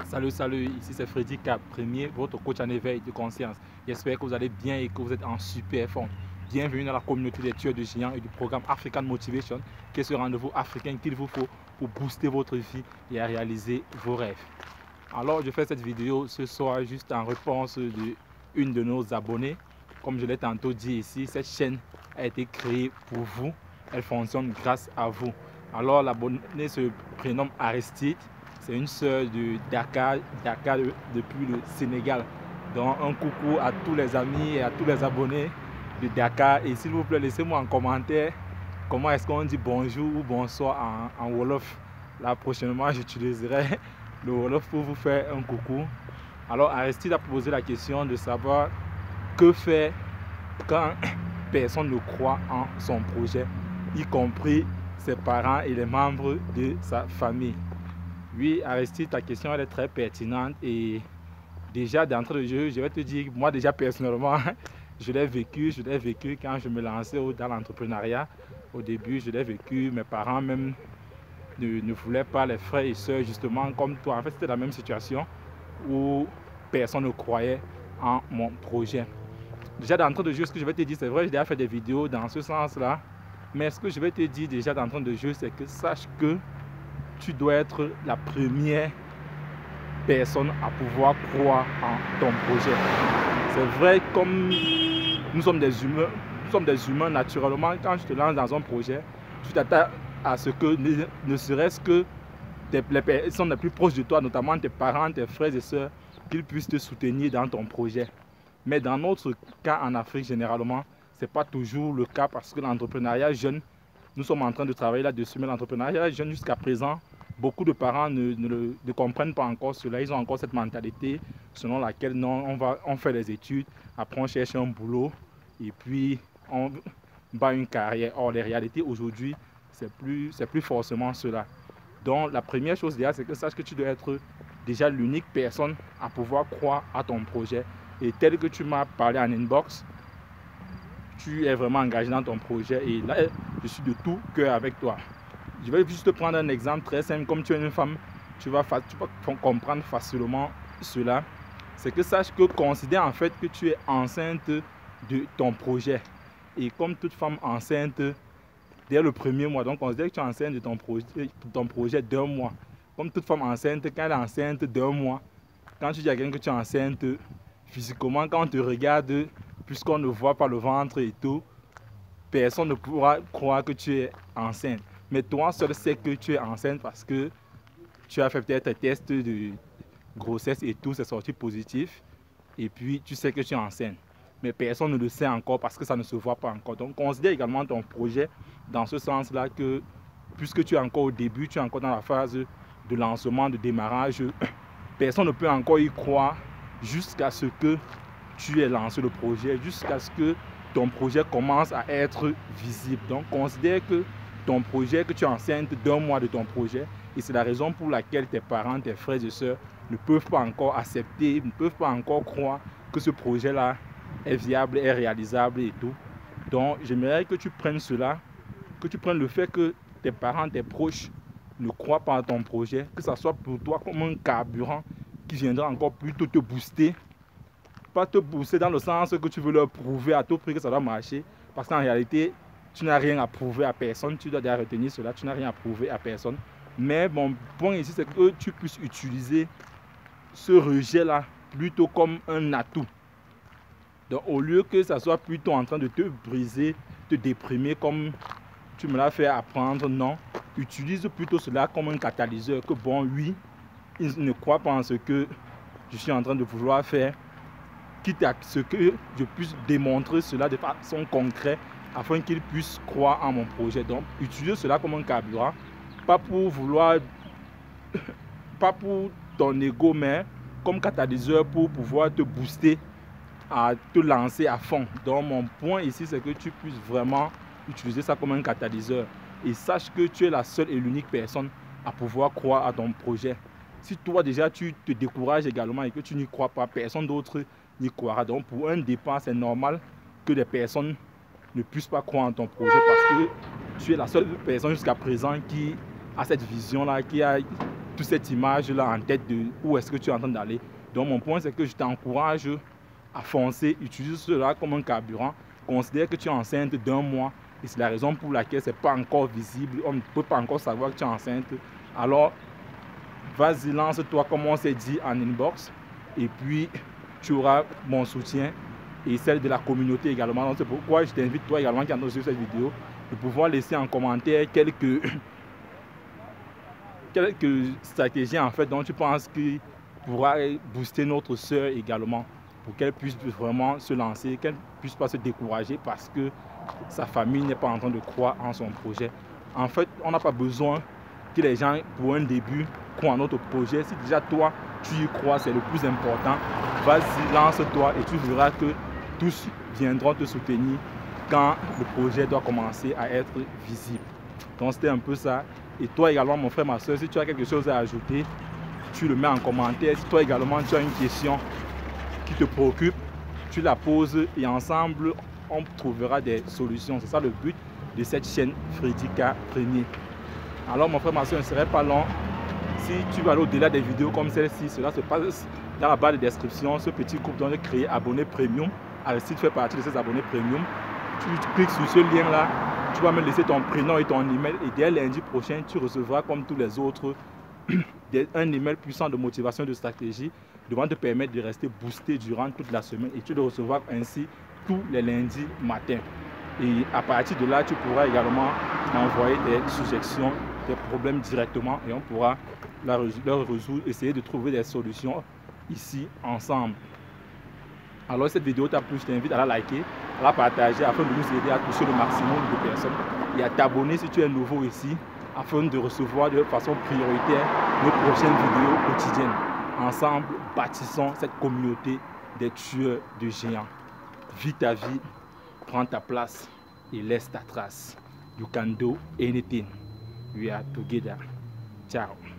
Salut, ici c'est Freddy Cap, premier, votre coach en éveil de conscience. J'espère que vous allez bien et que vous êtes en super forme. Bienvenue dans la communauté des tueurs de géants et du programme African Motivation, qui est ce rendez-vous africain qu'il vous faut pour booster votre vie et à réaliser vos rêves. Alors, je fais cette vidéo ce soir juste en réponse d'une de nos abonnés. Comme je l'ai tantôt dit ici, cette chaîne a été créée pour vous. Elle fonctionne grâce à vous. Alors, l'abonné se prénomme Aristide. C'est une sœur de Dakar depuis le Sénégal. Donc, un coucou à tous les amis et à tous les abonnés de Dakar. Et s'il vous plaît, laissez-moi en commentaire comment est-ce qu'on dit bonjour ou bonsoir en Wolof. Là, prochainement, j'utiliserai le Wolof pour vous faire un coucou. Alors, Aristide a posé la question de savoir que faire quand personne ne croit en son projet, y compris ses parents et les membres de sa famille. Oui, Aristide, ta question elle est très pertinente et déjà d'entrée de jeu, je vais te dire, moi déjà personnellement, je l'ai vécu quand je me lançais dans l'entrepreneuriat. Au début, je l'ai vécu, mes parents même ne voulaient pas, les frères et sœurs justement comme toi. En fait, c'était la même situation où personne ne croyait en mon projet. Déjà d'entrée de jeu, ce que je vais te dire, c'est vrai, j'ai déjà fait des vidéos dans ce sens-là, mais ce que je vais te dire déjà d'entrée de jeu, c'est que sache que tu dois être la première personne à pouvoir croire en ton projet. C'est vrai, comme nous sommes des humains naturellement, quand tu te lances dans un projet, tu t'attends à ce que ne serait-ce que les personnes les plus proches de toi, notamment tes parents, tes frères et sœurs, qu'ils puissent te soutenir dans ton projet. Mais dans notre cas en Afrique, généralement, ce n'est pas toujours le cas parce que l'entrepreneuriat jeune, nous sommes en train de travailler là-dessus, mais l'entrepreneuriat jeune jusqu'à présent, beaucoup de parents ne comprennent pas encore cela. Ils ont encore cette mentalité selon laquelle non, on fait les études, après on cherche un boulot et puis on bat une carrière. Or, les réalités aujourd'hui, c'est plus forcément cela. Donc, la première chose déjà, c'est que sache que tu dois être déjà l'unique personne à pouvoir croire à ton projet. Et tel que tu m'as parlé en inbox, tu es vraiment engagé dans ton projet et là, je suis de tout cœur avec toi. Je vais juste te prendre un exemple très simple. Comme tu es une femme, tu vas comprendre facilement cela. C'est que sache que considère en fait que tu es enceinte de ton projet. Et comme toute femme enceinte, dès le premier mois, donc considère que tu es enceinte de ton projet d'un mois. Comme toute femme enceinte, quand elle est enceinte d'un mois, quand tu dis à quelqu'un que tu es enceinte, physiquement, quand on te regarde, puisqu'on ne voit pas le ventre et tout, personne ne pourra croire que tu es enceinte. Mais toi seul sais que tu es enceinte parce que tu as fait peut-être un test de grossesse et tout, c'est sorti positif. Et puis tu sais que tu es enceinte. Mais personne ne le sait encore parce que ça ne se voit pas encore. Donc considère également ton projet dans ce sens-là que puisque tu es encore au début, tu es encore dans la phase de lancement, de démarrage, personne ne peut encore y croire jusqu'à ce que tu aies lancé le projet, jusqu'à ce que ton projet commence à être visible. Donc considère que ton projet, que tu es enceinte d'un mois de ton projet, et c'est la raison pour laquelle tes parents, tes frères et sœurs ne peuvent pas encore accepter, ne peuvent pas encore croire que ce projet-là est viable, est réalisable et tout. Donc j'aimerais que tu prennes cela, que tu prennes le fait que tes parents, tes proches ne croient pas à ton projet, que ça soit pour toi comme un carburant qui viendra encore plutôt te booster. Pas te booster dans le sens que tu veux leur prouver à tout prix que ça doit marcher, parce qu'en réalité, tu n'as rien à prouver à personne, tu dois déjà retenir cela, tu n'as rien à prouver à personne. Mais mon point ici, c'est que tu puisses utiliser ce rejet-là plutôt comme un atout. Donc au lieu que ça soit plutôt en train de te briser, te déprimer comme tu me l'as fait apprendre, non. Utilise plutôt cela comme un catalyseur que bon, oui, ils ne croient pas en ce que je suis en train de vouloir faire, quitte à ce que je puisse démontrer cela de façon concrète afin qu'ils puissent croire en mon projet. Donc, utilise cela comme un carburant, pas pour vouloir, pas pour ton ego, mais comme catalyseur pour pouvoir te booster, à te lancer à fond. Donc, mon point ici, c'est que tu puisses vraiment utiliser ça comme un catalyseur et sache que tu es la seule et l'unique personne à pouvoir croire à ton projet. Si toi déjà tu te décourages également et que tu n'y crois pas, personne d'autre n'y croira. Donc pour un départ, c'est normal que les personnes ne puissent pas croire en ton projet parce que tu es la seule personne jusqu'à présent qui a cette vision-là, qui a toute cette image-là en tête de où est-ce que tu es en train d'aller. Donc mon point, c'est que je t'encourage à foncer, utilise cela comme un carburant. Considère que tu es enceinte d'1 mois et c'est la raison pour laquelle ce n'est pas encore visible. On ne peut pas encore savoir que tu es enceinte. Alors, vas-y, lance-toi comme on s'est dit en inbox et puis tu auras mon soutien et celle de la communauté également. Donc c'est pourquoi je t'invite toi également qui as suivi cette vidéo de pouvoir laisser en commentaire quelques stratégies en fait dont tu penses qu'il pourra booster notre soeur également pour qu'elle puisse vraiment se lancer, qu'elle ne puisse pas se décourager parce que sa famille n'est pas en train de croire en son projet. En fait, on n'a pas besoin que les gens, pour un début, croient en notre projet. Si déjà toi, tu y crois, c'est le plus important. Vas-y, lance-toi et tu verras que tous viendront te soutenir quand le projet doit commencer à être visible. Donc c'était un peu ça. Et toi également, mon frère, ma soeur, si tu as quelque chose à ajouter, tu le mets en commentaire. Si toi également, tu as une question qui te préoccupe, tu la poses et ensemble, on trouvera des solutions. C'est ça le but de cette chaîne Freddy K Premier. Alors mon frère, ma soeur, ne serait pas long. Si tu veux aller au-delà des vidéos comme celle-ci, cela se passe dans la barre de description. Ce petit groupe doit créer abonné premium. Alors si tu fais partie de ces abonnés premium, tu cliques sur ce lien-là, tu vas me laisser ton prénom et ton email. Et dès lundi prochain, tu recevras comme tous les autres un email puissant de motivation et de stratégie devant te permettre de rester boosté durant toute la semaine. Et tu le recevras ainsi tous les lundis matin. Et à partir de là, tu pourras également m'envoyer des suggestions, des problèmes directement et on pourra leur résoudre, essayer de trouver des solutions ici ensemble. Alors cette vidéo t'a plu, je t'invite à la liker, à la partager afin de nous aider à toucher le maximum de personnes et à t'abonner si tu es nouveau ici afin de recevoir de façon prioritaire nos prochaines vidéos quotidiennes. Ensemble, bâtissons cette communauté des tueurs de géants. Vis ta vie, prends ta place et laisse ta trace. You can do anything. We are together. Ciao.